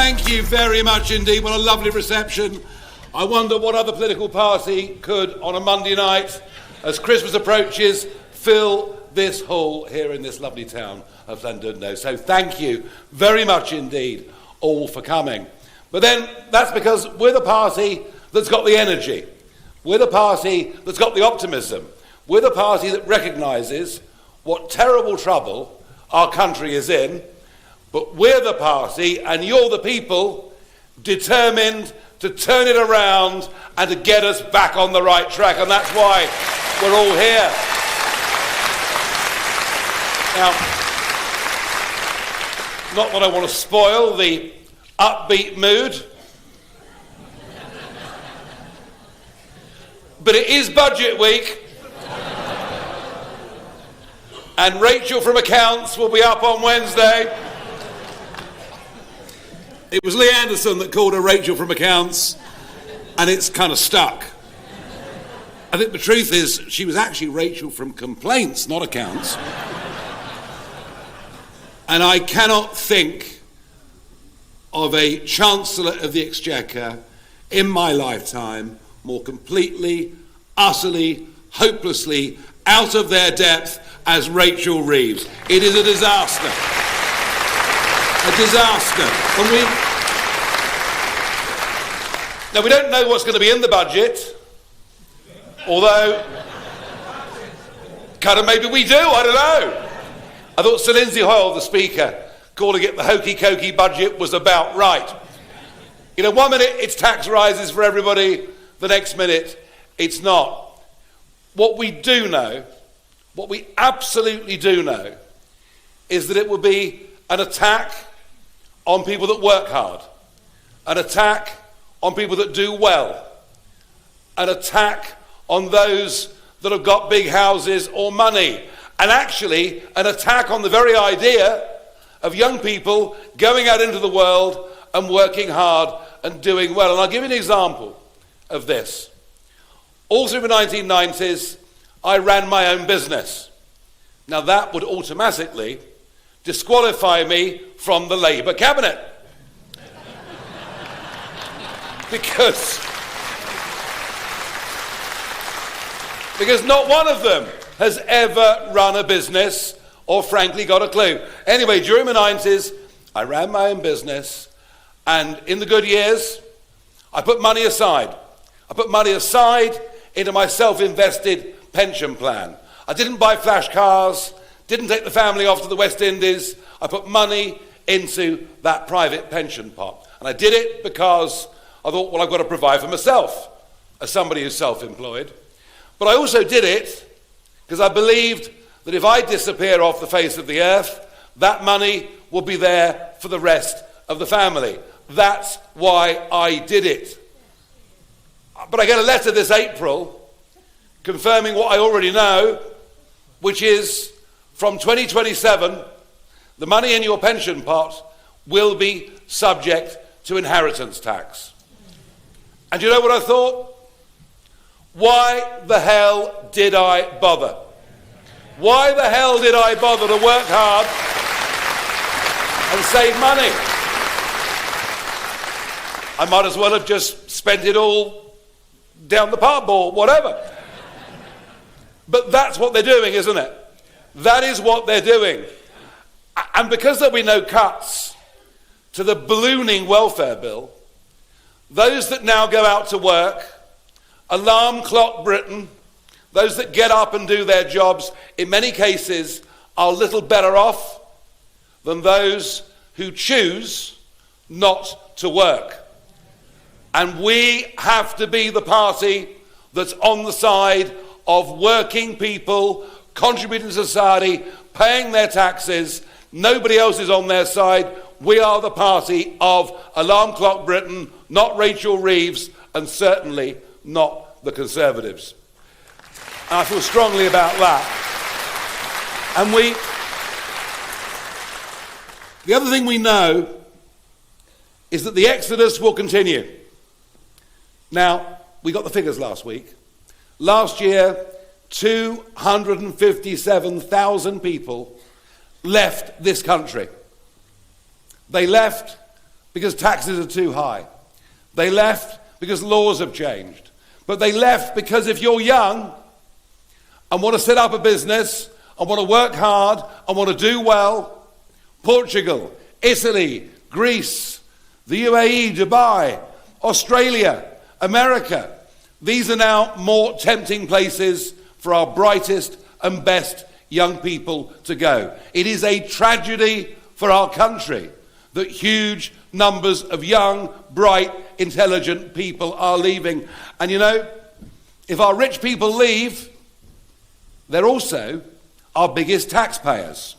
Thank you very much indeed. What a lovely reception. I wonder what other political party could, on a Monday night, as Christmas approaches, fill this hall here in this lovely town of Llandudno. So thank you very much indeed, all for coming. But then that's because we're the party that's got the energy. We're the party that's got the optimism. We're the party that recognises what terrible trouble our country is in. But we're the party, and you're the people, determined to turn it around and to get us back on the right track. And that's why we're all here. Now, not that I want to spoil the upbeat mood, but it is budget week. And Rachel from Accounts will be up on Wednesday. It was Lee Anderson that called her Rachel from Accounts, and it's kind of stuck. I think the truth is she was actually Rachel from Complaints, not Accounts. And I cannot think of a Chancellor of the Exchequer in my lifetime more completely, utterly, hopelessly out of their depth as Rachel Reeves. It is a disaster. A disaster. And now we don't know what's going to be in the budget, although kind of maybe we do, I don't know. I thought Sir Lindsay Hoyle, the Speaker, calling it the hokey-cokey budget was about right. You know, 1 minute it's tax rises for everybody, the next minute it's not. What we do know, what we absolutely do know, is that it will be an attack on people that work hard, an attack on people that do well, an attack on those that have got big houses or money, and actually an attack on the very idea of young people going out into the world and working hard and doing well. And I'll give you an example of this. All through the 1990s, I ran my own business. Now that would automatically disqualify me from the Labour cabinet. Because not one of them has ever run a business or frankly got a clue. Anyway, during the 90s, I ran my own business, and in the good years, I put money aside. I put money aside into my self-invested pension plan. I didn't buy flash cars, didn't take the family off to the West Indies. I put money into that private pension pot. And I did it because I thought, well, I've got to provide for myself as somebody who's self-employed. But I also did it because I believed that if I disappear off the face of the earth, that money will be there for the rest of the family. That's why I did it. But I get a letter this April confirming what I already know, which is from 2027, the money in your pension pot will be subject to inheritance tax. And you know what I thought? Why the hell did I bother? Why the hell did I bother to work hard and save money? I might as well have just spent it all down the pub or whatever. But that's what they're doing, isn't it? That is what they're doing. And because there'll be no cuts to the ballooning welfare bill, those that now go out to work, alarm clock Britain, those that get up and do their jobs, in many cases, are little better off than those who choose not to work. And we have to be the party that's on the side of working people, contributing to society, paying their taxes. Nobody else is on their side. We are the party of Alarm Clock Britain, not Rachel Reeves, and certainly not the Conservatives. And I feel strongly about that. And the other thing we know is that the exodus will continue. Now, we got the figures last week. Last year, 257,000 people left this country. They left because taxes are too high. They left because laws have changed. But they left because if you're young and want to set up a business and want to work hard and want to do well, Portugal, Italy, Greece, the UAE, Dubai, Australia, America, these are now more tempting places for our brightest and best young people to go. It is a tragedy for our country that huge numbers of young, bright, intelligent people are leaving. And you know, if our rich people leave, they're also our biggest taxpayers.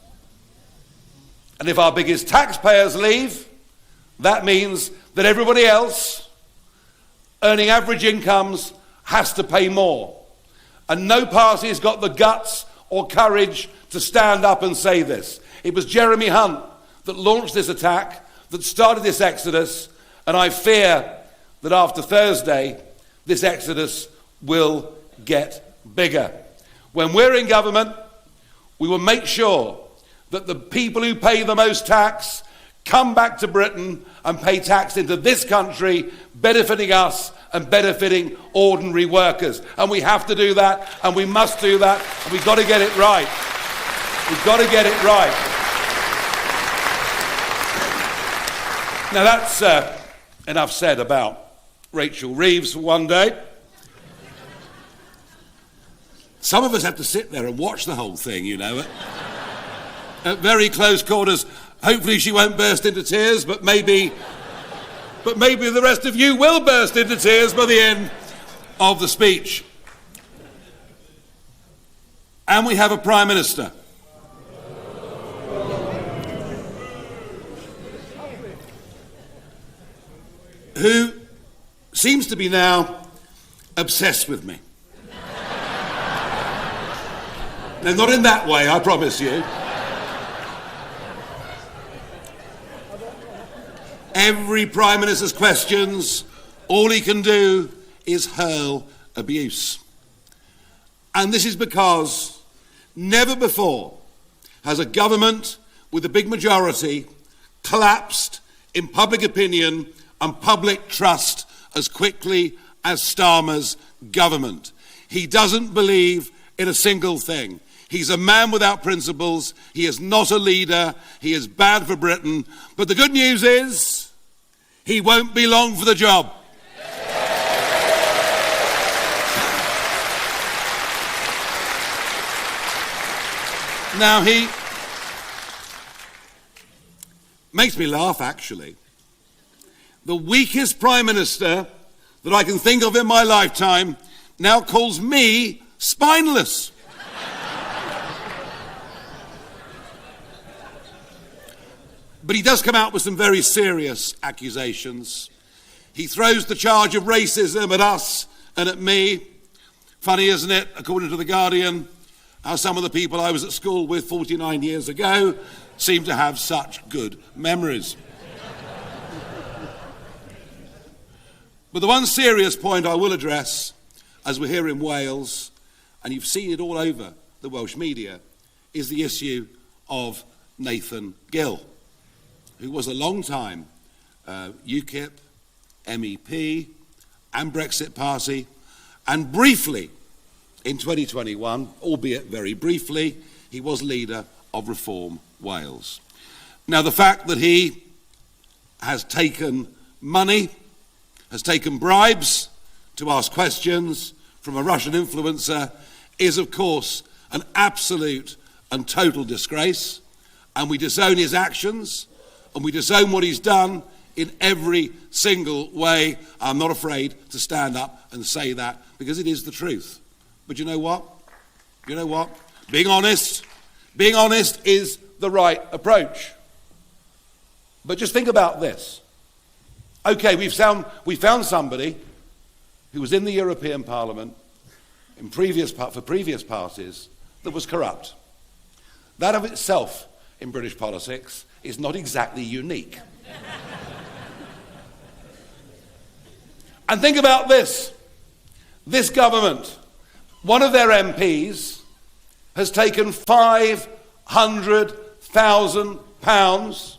And if our biggest taxpayers leave, that means that everybody else earning average incomes has to pay more. And no party has got the guts or courage to stand up and say this. It was Jeremy Hunt that launched this attack, that started this exodus, and I fear that after Thursday, this exodus will get bigger. When we're in government, we will make sure that the people who pay the most tax come back to Britain and pay tax into this country, benefiting us and benefiting ordinary workers. And we have to do that, and we must do that, and we've got to get it right. We've got to get it right. Now that's enough said about Rachel Reeves for one day. Some of us have to sit there and watch the whole thing, you know, at very close quarters. Hopefully she won't burst into tears, but maybe the rest of you will burst into tears by the end of the speech. And we have a Prime Minister who seems to be now obsessed with me. Now, not in that way, I promise you. Every Prime Minister's questions, all he can do is hurl abuse. And this is because never before has a government with a big majority collapsed in public opinion and public trust as quickly as Starmer's government. He doesn't believe in a single thing. He's a man without principles. He is not a leader. He is bad for Britain. But the good news is, he won't be long for the job. Now, he makes me laugh, actually. The weakest Prime Minister that I can think of in my lifetime now calls me spineless. But he does come out with some very serious accusations. He throws the charge of racism at us and at me. Funny, isn't it, according to The Guardian, how some of the people I was at school with 49 years ago seem to have such good memories. But the one serious point I will address, as we're here in Wales, and you've seen it all over the Welsh media, is the issue of Nathan Gill, who was a long-time UKIP, MEP and Brexit Party, and briefly, in 2021, albeit very briefly, he was leader of Reform Wales. Now, the fact that he has taken money, has taken bribes to ask questions from a Russian influencer is, of course, an absolute and total disgrace, and we disown his actions, and we disown what he's done in every single way. I'm not afraid to stand up and say that, because it is the truth. But you know what? You know what? Being honest is the right approach. But just think about this. Okay, we found somebody who was in the European Parliament for previous parties that was corrupt. That of itself in British politics is not exactly unique. And think about this. This government, one of their MPs has taken £500,000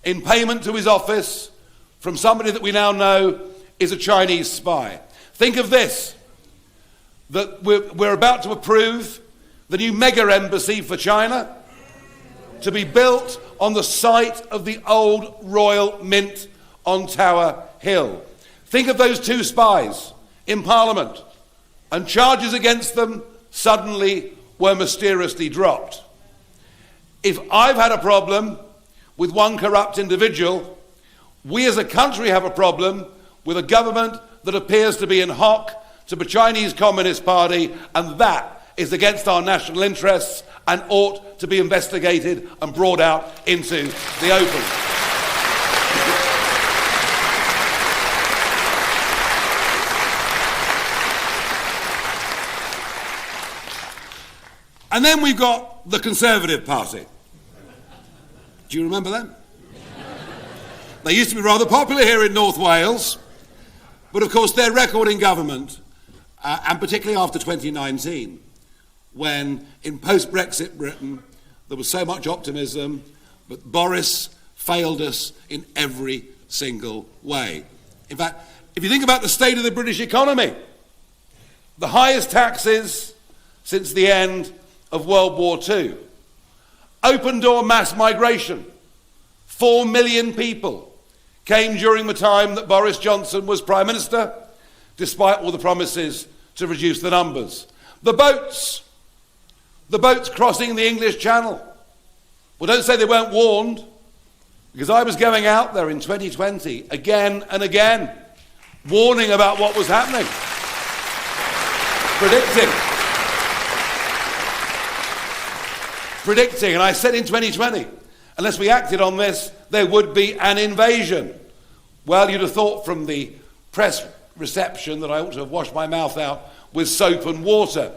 in payment to his office from somebody that we now know is a Chinese spy. Think of this, that we're about to approve the new mega embassy for China to be built on the site of the old Royal Mint on Tower Hill. Think of those two spies in Parliament, and charges against them suddenly were mysteriously dropped. If I've had a problem with one corrupt individual, we as a country have a problem with a government that appears to be in hock to the Chinese Communist Party, and that is against our national interests and ought to be investigated and brought out into the open. And then we've got the Conservative Party. Do you remember them? They used to be rather popular here in North Wales, but of course their record in government, and particularly after 2019, when in post-Brexit Britain there was so much optimism, but Boris failed us in every single way. In fact, if you think about the state of the British economy, the highest taxes since the end of World War II, open-door mass migration, 4 million people came during the time that Boris Johnson was Prime Minister, despite all the promises to reduce the numbers. The boats crossing the English Channel. Well, don't say they weren't warned, because I was going out there in 2020 again and again, warning about what was happening, predicting, and I said in 2020, unless we acted on this, there would be an invasion. Well, you'd have thought from the press reception that I ought to have washed my mouth out with soap and water.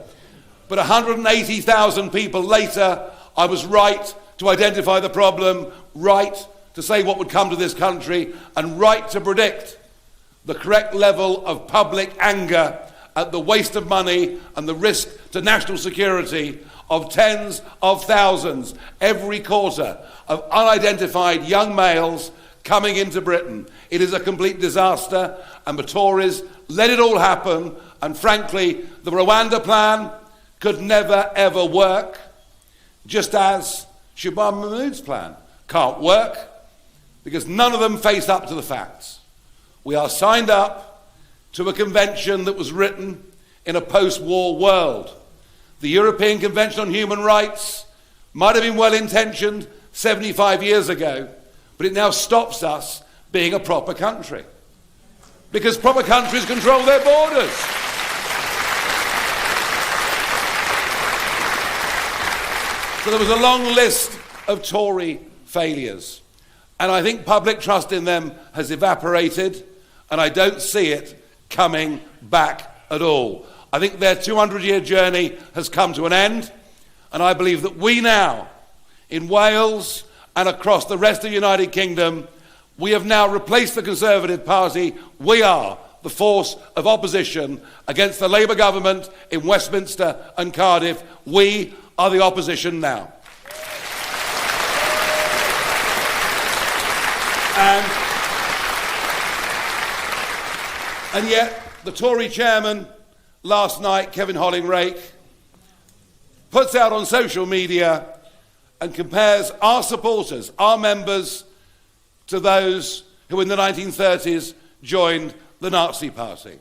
But 180,000 people later, I was right to identify the problem, right to say what would come to this country, and right to predict the correct level of public anger at the waste of money and the risk to national security of tens of thousands every quarter of unidentified young males coming into Britain. It is a complete disaster, and the Tories let it all happen, and frankly, the Rwanda plan could never ever work, just as Shabab Mahmood's plan can't work, because none of them face up to the facts. We are signed up to a convention that was written in a post-war world. The European Convention on Human Rights might have been well-intentioned 75 years ago, but it now stops us being a proper country, because proper countries control their borders. So there was a long list of Tory failures, and I think public trust in them has evaporated, and I don't see it coming back at all. I think their 200-year journey has come to an end, and I believe that we now, in Wales and across the rest of the United Kingdom, we have now replaced the Conservative Party. We are the force of opposition against the Labour government in Westminster and Cardiff. We are the opposition now. And yet, the Tory chairman last night, Kevin Hollingrake, puts out on social media and compares our supporters, our members, to those who in the 1930s joined the Nazi Party.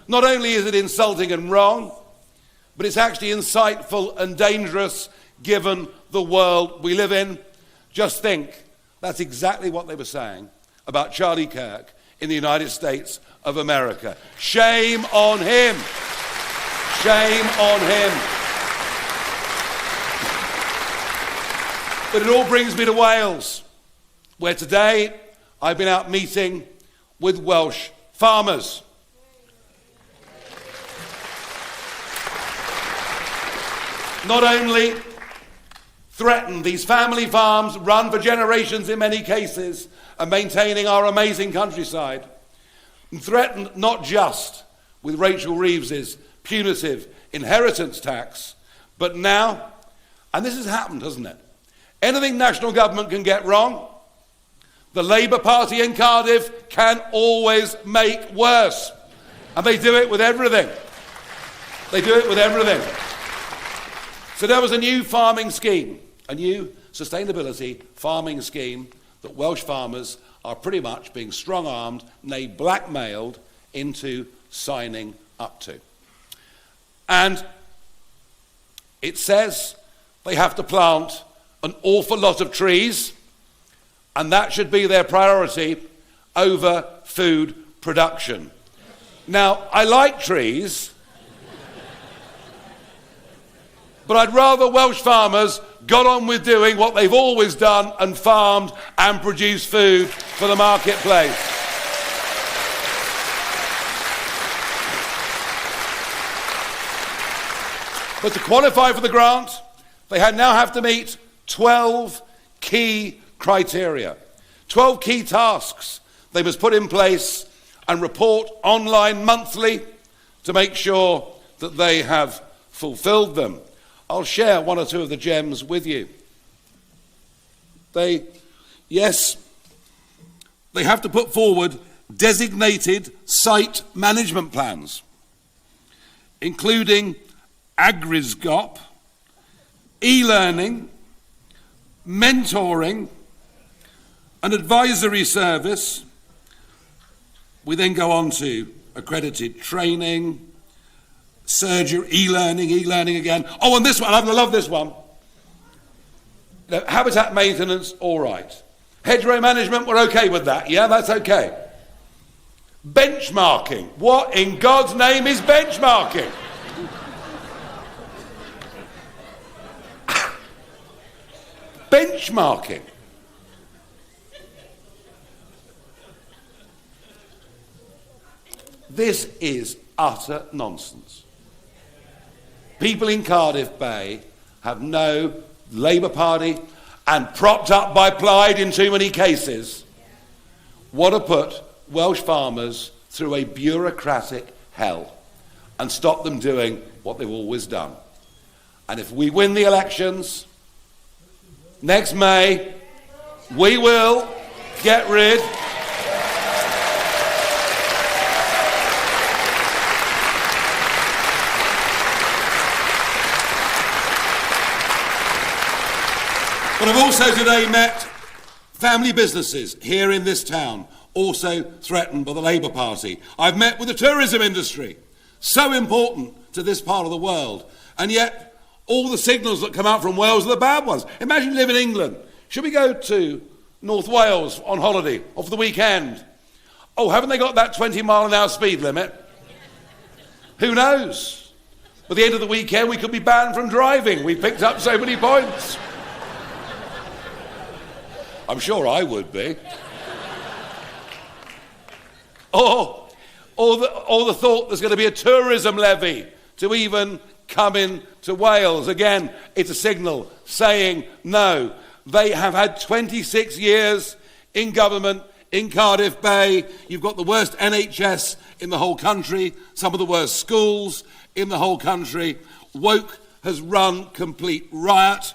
Not only is it insulting and wrong, but it's actually insightful and dangerous given the world we live in. Just think, that's exactly what they were saying about Charlie Kirk in the United States of America. Shame on him. Shame on him. But it all brings me to Wales, where today I've been out meeting with Welsh farmers. Not only threaten these family farms, run for generations in many cases, and maintaining our amazing countryside, and threatened not just with Rachel Reeves's punitive inheritance tax, but now, and this has happened, hasn't it? Anything national government can get wrong, The Labour Party in Cardiff can always make worse. And they do it with everything. They do it with everything. So there was a new farming scheme, a new sustainability farming scheme that Welsh farmers are pretty much being strong-armed, nay blackmailed, into signing up to. And it says they have to plant an awful lot of trees, and that should be their priority over food production. Now, I like trees, but I'd rather Welsh farmers got on with doing what they've always done and farmed and produced food for the marketplace. But to qualify for the grant, they now have to meet 12 key criteria, 12 key tasks they must put in place and report online monthly to make sure that they have fulfilled them. I'll share one or two of the gems with you. They have to put forward designated site management plans, including AgriSGOP, e-learning, mentoring, an advisory service. We then go on to accredited training, surgery, e-learning again. Oh, and this one, I love this one. Now, habitat maintenance, all right. Hedgerow management, we're okay with that. Yeah, that's okay. Benchmarking. What in God's name is benchmarking? Benchmarking. This is utter nonsense. People in Cardiff Bay have no Labour Party, and propped up by Plaid in too many cases, want to put Welsh farmers through a bureaucratic hell and stop them doing what they've always done. And if we win the elections next May, we will get rid But I've also today met family businesses here in this town, also threatened by the Labour Party. I've met with the tourism industry, so important to this part of the world, and yet all the signals that come out from Wales are the bad ones. Imagine you live in England. Should we go to North Wales on holiday or for the weekend? Oh, haven't they got that 20-mile-an-hour speed limit? Who knows? By the end of the weekend, we could be banned from driving. We picked up so many points. I'm sure I would be. Or the thought there's going to be a tourism levy to even come into Wales. Again, it's a signal saying no. They have had 26 years in government in Cardiff Bay. You've got the worst NHS in the whole country, some of the worst schools in the whole country. Woke has run complete riot.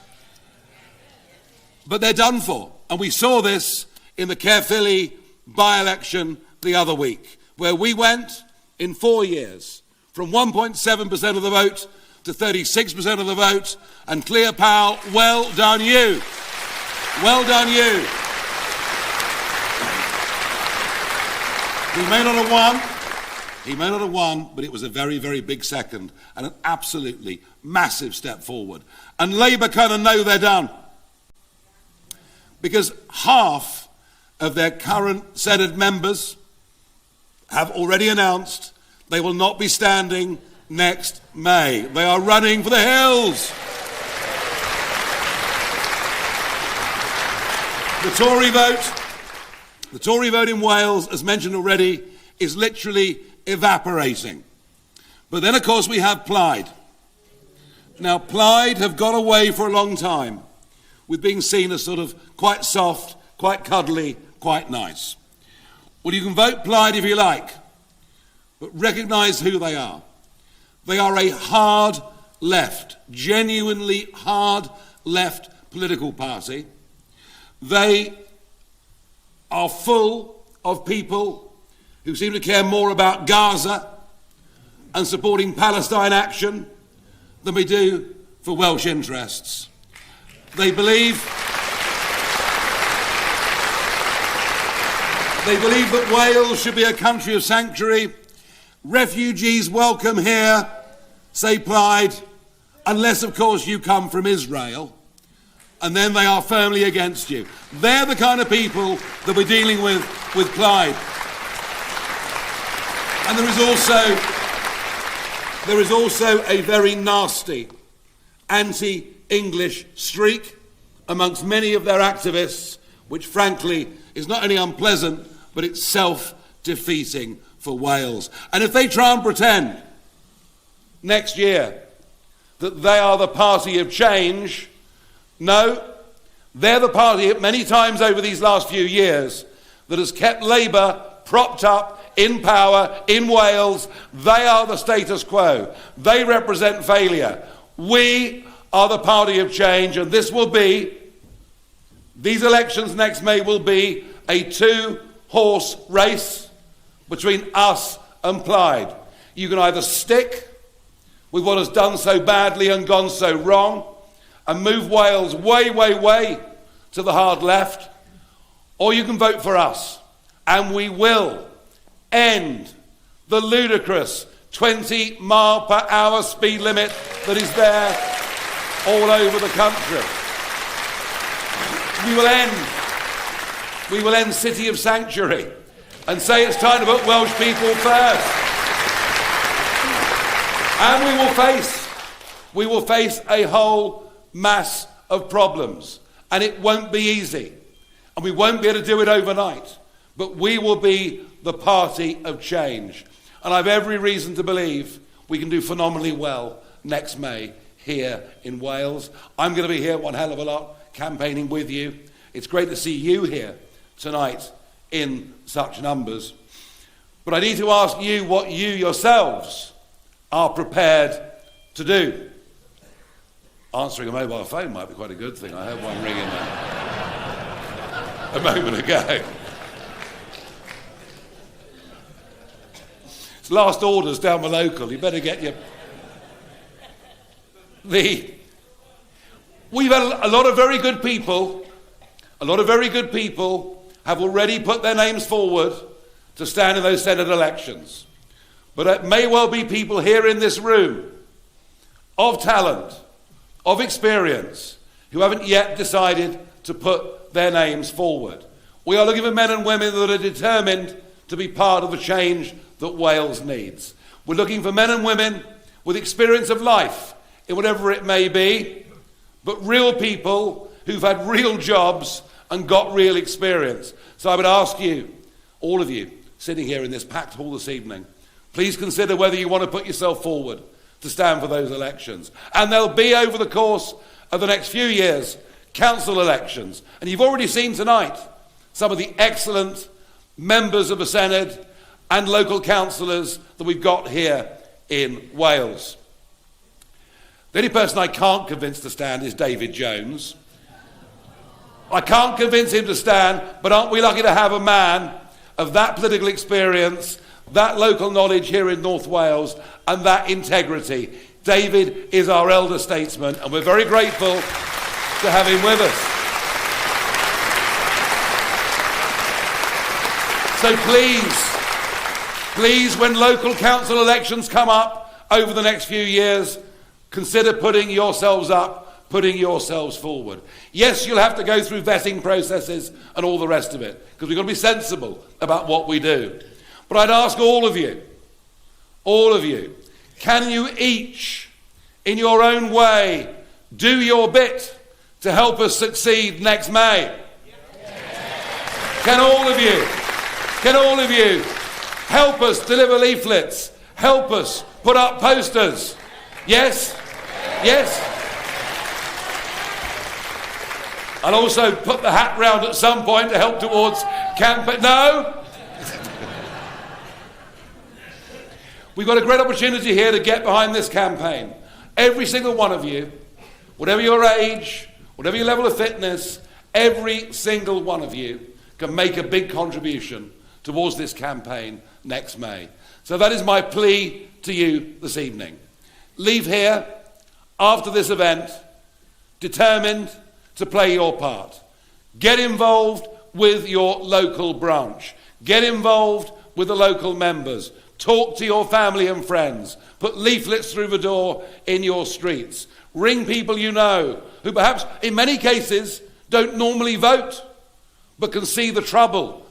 But they're done for. And we saw this in the Caerphilly by-election the other week, where we went in 4 years from 1.7% of the vote to 36% of the vote. And Clear Powell, well done you. Well done you. He may not have won, but it was a very, very big second and an absolutely massive step forward. And Labour kind of know they're done, because half of their current Senate members have already announced they will not be standing next May. They are running for the hills. The Tory vote in Wales, as mentioned already, is literally evaporating. But then, of course, we have Plaid. Now, Plaid have got away for a long time with being seen as sort of quite soft, quite cuddly, quite nice. Well, you can vote Plaid if you like, but recognise who they are. They are a hard left, genuinely hard left political party. They are full of people who seem to care more about Gaza and supporting Palestine action than we do for Welsh interests. They believe that Wales should be a country of sanctuary, refugees welcome here, say Plaid, unless, of course, you come from Israel, and then they are firmly against you. They're the kind of people that we're dealing with Plaid. And there is also a very nasty anti-English streak amongst many of their activists, which frankly is not only unpleasant, but it's self-defeating for Wales. And if they try and pretend next year that they are the party of change, no, they're the party many times over these last few years that has kept Labour propped up in power in Wales. They are the status quo. They represent failure. We are the party of change, and these elections next May will be a two-horse race between us and Plaid. You can either stick with what has done so badly and gone so wrong and move Wales way, way, way to the hard left, or you can vote for us, and we will end the ludicrous 20-mile-per-hour speed limit that is there all over the country. We will end City of Sanctuary and say it's time to put Welsh people first. And we will face a whole mass of problems, and it won't be easy, and we won't be able to do it overnight, but we will be the party of change. And I have every reason to believe we can do phenomenally well next May here in Wales. I'm going to be here one hell of a lot, campaigning with you. It's great to see you here tonight in such numbers. But I need to ask you what you yourselves are prepared to do. Answering a mobile phone might be quite a good thing. I heard one ringing there a moment ago. It's last orders down the local. You better get your... We've had a lot of very good people have already put their names forward to stand in those Senate elections. But it may well be people here in this room of talent, of experience, who haven't yet decided to put their names forward. We are looking for men and women that are determined to be part of the change that Wales needs. We're looking for men and women with experience of life, in whatever it may be, but real people who've had real jobs and got real experience. So I would ask you, all of you, sitting here in this packed hall this evening, please consider whether you want to put yourself forward to stand for those elections. And there'll be, over the course of the next few years, council elections. And you've already seen tonight some of the excellent members of the Senedd and local councillors that we've got here in Wales. The only person I can't convince to stand is David Jones. I can't convince him to stand, but aren't we lucky to have a man of that political experience, that local knowledge here in North Wales, and that integrity. David is our elder statesman, and we're very grateful to have him with us. So please, when local council elections come up over the next few years, consider putting yourselves up, putting yourselves forward. Yes, you'll have to go through vetting processes and all the rest of it, because we've got to be sensible about what we do. But I'd ask all of you, can you each, in your own way, do your bit to help us succeed next May? Can all of you help us deliver leaflets, help us put up posters? Yes? Yes? I'll also put the hat round at some point to help towards campaign. No? We've got a great opportunity here to get behind this campaign. Every single one of you, whatever your age, whatever your level of fitness, every single one of you can make a big contribution towards this campaign next May. So that is my plea to you this evening. Leave here after this event determined to play your part. Get involved with your local branch. Get involved with the local members. Talk to your family and friends. Put leaflets through the door in your streets. Ring people you know who perhaps in many cases don't normally vote but can see the trouble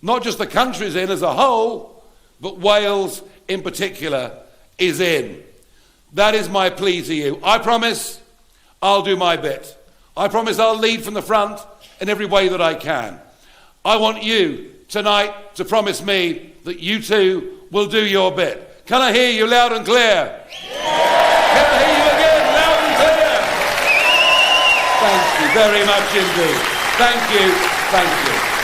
not just the country's in as a whole, but Wales in particular is in. That is my plea to you. I promise I'll do my bit. I promise I'll lead from the front in every way that I can. I want you tonight to promise me that you too will do your bit. Can I hear you loud and clear? Yeah. Can I hear you again, loud and clear? Thank you very much indeed. Thank you. Thank you.